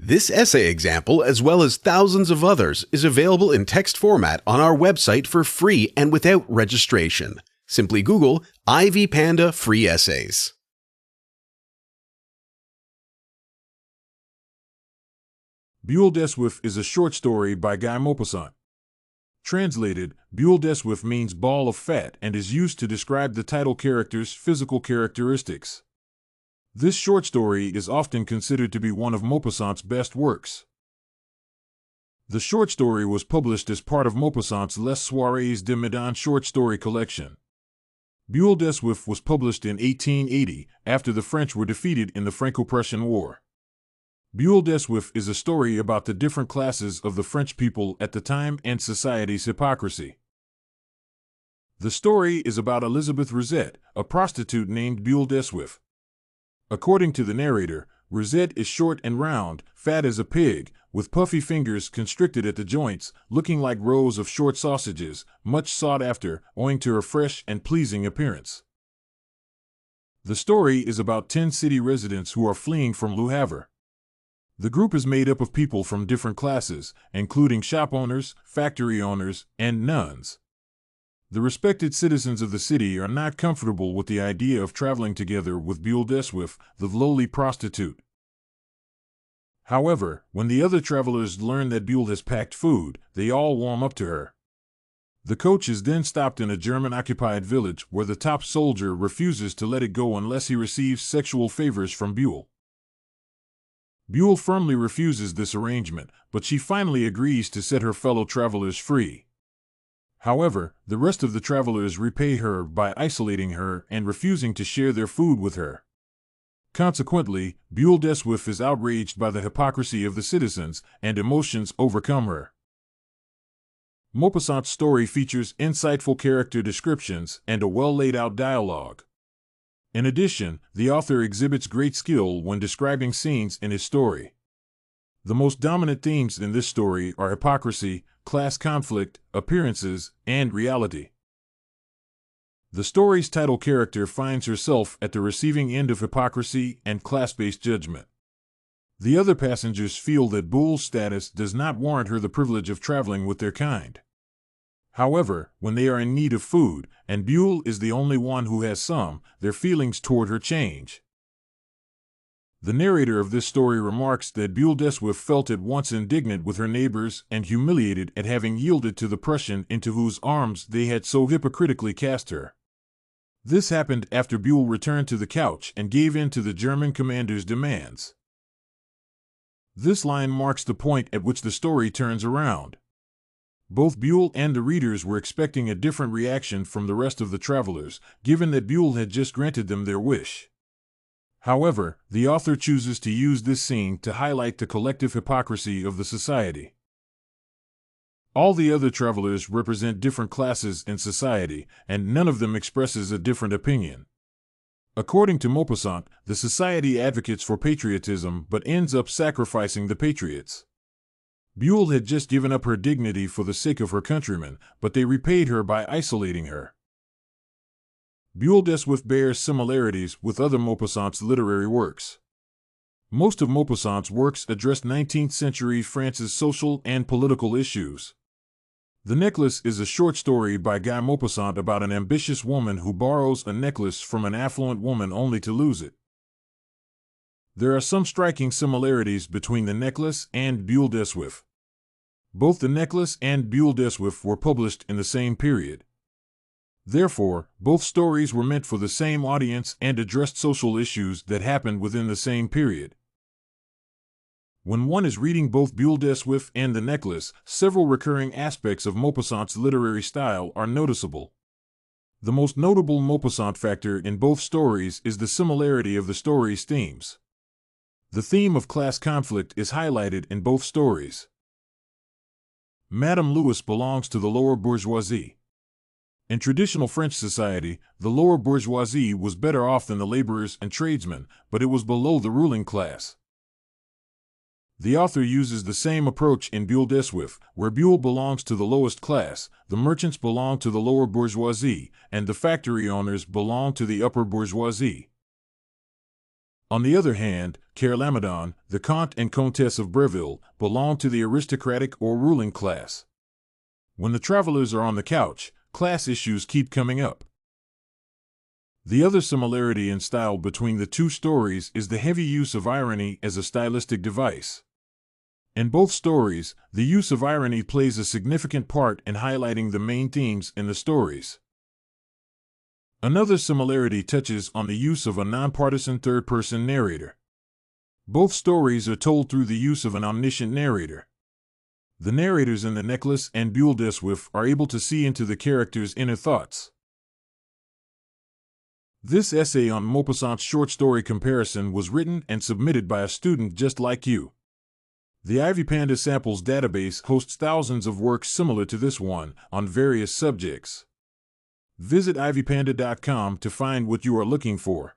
This essay example, as well as thousands of others, is available in text format on our website for free and without registration. Simply Google Ivy Panda Free Essays. Boule de Suif is a short story by Guy Maupassant. Translated, Boule de Suif means ball of fat and is used to describe the title character's physical characteristics. This short story is often considered to be one of Maupassant's best works. The short story was published as part of Maupassant's Les Soirées de Meudon short story collection. Boule de Suif was published in 1880, after the French were defeated in the Franco-Prussian War. Boule de Suif is a story about the different classes of the French people at the time and society's hypocrisy. The story is about Elizabeth Rosette, a prostitute named Boule de Suif. According to the narrator, Rosette is short and round, fat as a pig, with puffy fingers constricted at the joints, looking like rows of short sausages, much sought after, owing to her fresh and pleasing appearance. The story is about 10 city residents who are fleeing from Le Havre. The group is made up of people from different classes, including shop owners, factory owners, and nuns. The respected citizens of the city are not comfortable with the idea of traveling together with Boule de Suif, the lowly prostitute. However, when the other travelers learn that Boule has packed food, they all warm up to her. The coach is then stopped in a German-occupied village where the top soldier refuses to let it go unless he receives sexual favors from Boule. Boule firmly refuses this arrangement, but she finally agrees to set her fellow travelers free. However, the rest of the travelers repay her by isolating her and refusing to share their food with her. Consequently, Boule de Suif is outraged by the hypocrisy of the citizens, and emotions overcome her. Maupassant's story features insightful character descriptions and a well-laid-out dialogue. In addition, the author exhibits great skill when describing scenes in his story. The most dominant themes in this story are hypocrisy, class conflict, appearances, and reality. The story's title character finds herself at the receiving end of hypocrisy and class-based judgment. The other passengers feel that Boule's status does not warrant her the privilege of traveling with their kind. However, when they are in need of food, and Boule is the only one who has some, their feelings toward her change. The narrator of this story remarks that Boule de Suif felt at once indignant with her neighbors and humiliated at having yielded to the Prussian into whose arms they had so hypocritically cast her. This happened after Boule returned to the couch and gave in to the German commander's demands. This line marks the point at which the story turns around. Both Boule and the readers were expecting a different reaction from the rest of the travelers, given that Boule had just granted them their wish. However, the author chooses to use this scene to highlight the collective hypocrisy of the society. All the other travelers represent different classes in society, and none of them expresses a different opinion. According to Maupassant, the society advocates for patriotism but ends up sacrificing the patriots. Boule had just given up her dignity for the sake of her countrymen, but they repaid her by isolating her. Boule de Suif bears similarities with other Maupassant's literary works. Most of Maupassant's works addressed 19th-century France's social and political issues. The Necklace is a short story by Guy Maupassant about an ambitious woman who borrows a necklace from an affluent woman only to lose it. There are some striking similarities between The Necklace and Boule de Suif. Both The Necklace and Boule de Suif were published in the same period. Therefore, both stories were meant for the same audience and addressed social issues that happened within the same period. When one is reading both Boule de Suif and The Necklace, several recurring aspects of Maupassant's literary style are noticeable. The most notable Maupassant factor in both stories is the similarity of the story's themes. The theme of class conflict is highlighted in both stories. Madame Louis belongs to the lower bourgeoisie. In traditional French society, the lower bourgeoisie was better off than the laborers and tradesmen, but it was below the ruling class. The author uses the same approach in Boule de Suif, where Boule belongs to the lowest class, the merchants belong to the lower bourgeoisie, and the factory owners belong to the upper bourgeoisie. On the other hand, Care Lamadon, the Comte and Comtesse of Breville, belong to the aristocratic or ruling class. When the travelers are on the couch, class issues keep coming up. The other similarity in style between the two stories is the heavy use of irony as a stylistic device. In both stories, the use of irony plays a significant part in highlighting the main themes in the stories. Another similarity touches on the use of a nonpartisan third-person narrator. Both stories are told through the use of an omniscient narrator. The narrators in The Necklace and Boule de Suif are able to see into the characters' inner thoughts. This essay on Maupassant's short story comparison was written and submitted by a student just like you. The Ivy Panda Samples database hosts thousands of works similar to this one on various subjects. Visit ivypanda.com to find what you are looking for.